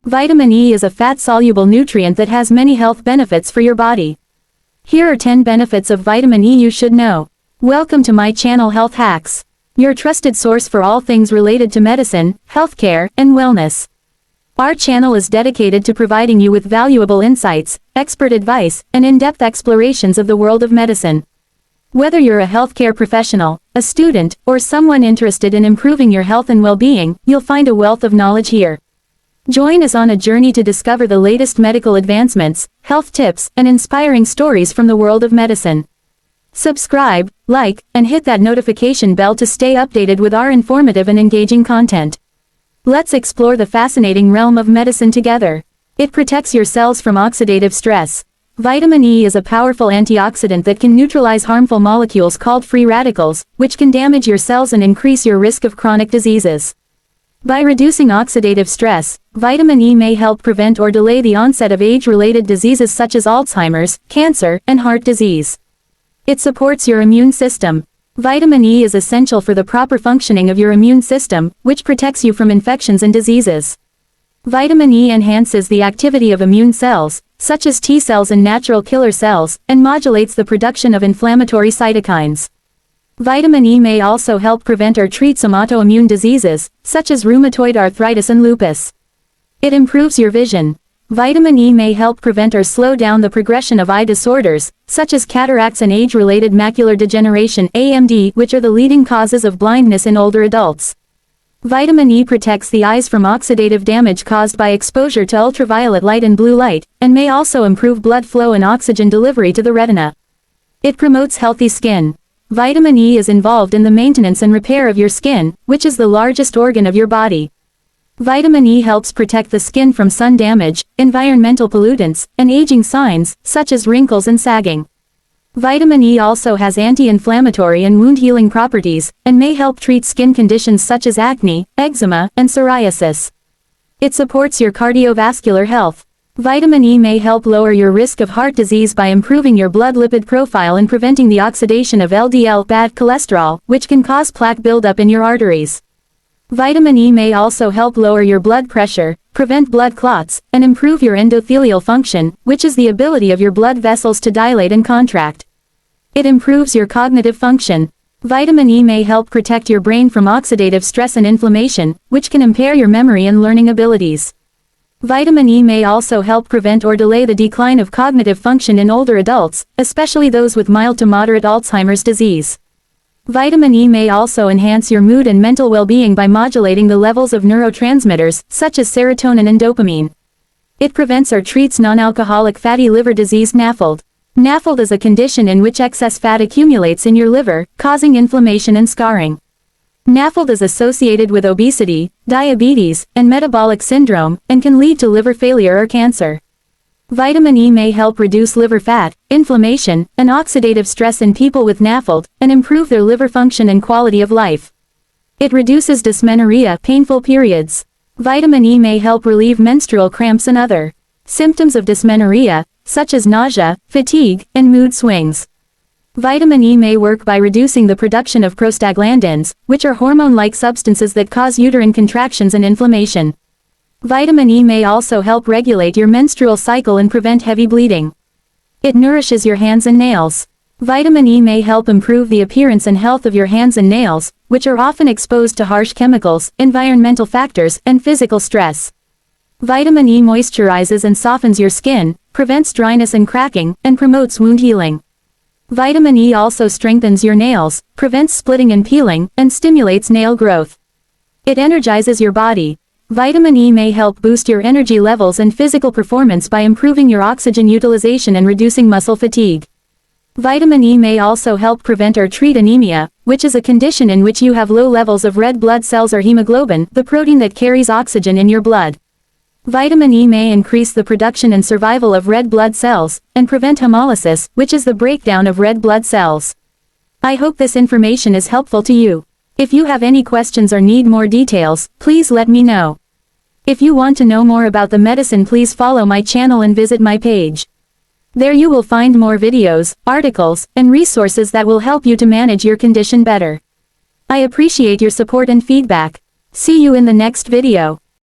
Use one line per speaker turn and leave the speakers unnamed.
Vitamin E is a fat-soluble nutrient that has many health benefits for your body. Here are 10 benefits of vitamin E you should know. Welcome to my channel Health Hacks, your trusted source for all things related to medicine, healthcare, and wellness. Our channel is dedicated to providing you with valuable insights, expert advice, and in-depth explorations of the world of medicine. Whether you're a healthcare professional, a student, or someone interested in improving your health and well-being, you'll find a wealth of knowledge here. Join us on a journey to discover the latest medical advancements, health tips, and inspiring stories from the world of medicine. Subscribe, like, and hit that notification bell to stay updated with our informative and engaging content. Let's explore the fascinating realm of medicine together. It protects your cells from oxidative stress. Vitamin E is a powerful antioxidant that can neutralize harmful molecules called free radicals, which can damage your cells and increase your risk of chronic diseases. By reducing oxidative stress, vitamin E may help prevent or delay the onset of age-related diseases such as Alzheimer's, cancer, and heart disease. It supports your immune system. Vitamin E is essential for the proper functioning of your immune system, which protects you from infections and diseases. Vitamin E enhances the activity of immune cells, such as T cells and natural killer cells, and modulates the production of inflammatory cytokines. Vitamin E may also help prevent or treat some autoimmune diseases, such as rheumatoid arthritis and lupus. It improves your vision. Vitamin E may help prevent or slow down the progression of eye disorders, such as cataracts and age-related macular degeneration (AMD), which are the leading causes of blindness in older adults. Vitamin E protects the eyes from oxidative damage caused by exposure to ultraviolet light and blue light, and may also improve blood flow and oxygen delivery to the retina. It promotes healthy skin. Vitamin E is involved in the maintenance and repair of your skin, which is the largest organ of your body. Vitamin E helps protect the skin from sun damage, environmental pollutants, and aging signs, such as wrinkles and sagging. Vitamin E also has anti-inflammatory and wound-healing properties, and may help treat skin conditions such as acne, eczema, and psoriasis. It supports your cardiovascular health. Vitamin E may help lower your risk of heart disease by improving your blood lipid profile and preventing the oxidation of LDL bad cholesterol, which can cause plaque buildup in your arteries. Vitamin E may also help lower your blood pressure, prevent blood clots, and improve your endothelial function, which is the ability of your blood vessels to dilate and contract. It improves your cognitive function. Vitamin E may help protect your brain from oxidative stress and inflammation, which can impair your memory and learning abilities. Vitamin E may also help prevent or delay the decline of cognitive function in older adults, especially those with mild to moderate Alzheimer's disease. Vitamin E may also enhance your mood and mental well-being by modulating the levels of neurotransmitters, such as serotonin and dopamine. It prevents or treats non-alcoholic fatty liver disease (NAFLD). NAFLD is a condition in which excess fat accumulates in your liver, causing inflammation and scarring. NAFLD is associated with obesity, diabetes, and metabolic syndrome, and can lead to liver failure or cancer. Vitamin E may help reduce liver fat, inflammation, and oxidative stress in people with NAFLD, and improve their liver function and quality of life. It reduces dysmenorrhea, painful periods. Vitamin E may help relieve menstrual cramps and other symptoms of dysmenorrhea, such as nausea, fatigue, and mood swings. Vitamin E may work by reducing the production of prostaglandins, which are hormone-like substances that cause uterine contractions and inflammation. Vitamin E may also help regulate your menstrual cycle and prevent heavy bleeding. It nourishes your hands and nails. Vitamin E may help improve the appearance and health of your hands and nails, which are often exposed to harsh chemicals, environmental factors, and physical stress. Vitamin E moisturizes and softens your skin, prevents dryness and cracking, and promotes wound healing. Vitamin E also strengthens your nails, prevents splitting and peeling, and stimulates nail growth. It energizes your body. Vitamin E may help boost your energy levels and physical performance by improving your oxygen utilization and reducing muscle fatigue. Vitamin E may also help prevent or treat anemia, which is a condition in which you have low levels of red blood cells or hemoglobin, the protein that carries oxygen in your blood. Vitamin E may increase the production and survival of red blood cells, and prevent hemolysis, which is the breakdown of red blood cells. I hope this information is helpful to you. If you have any questions or need more details, please let me know. If you want to know more about the medicine, please follow my channel and visit my page. There you will find more videos, articles, and resources that will help you to manage your condition better. I appreciate your support and feedback. See you in the next video.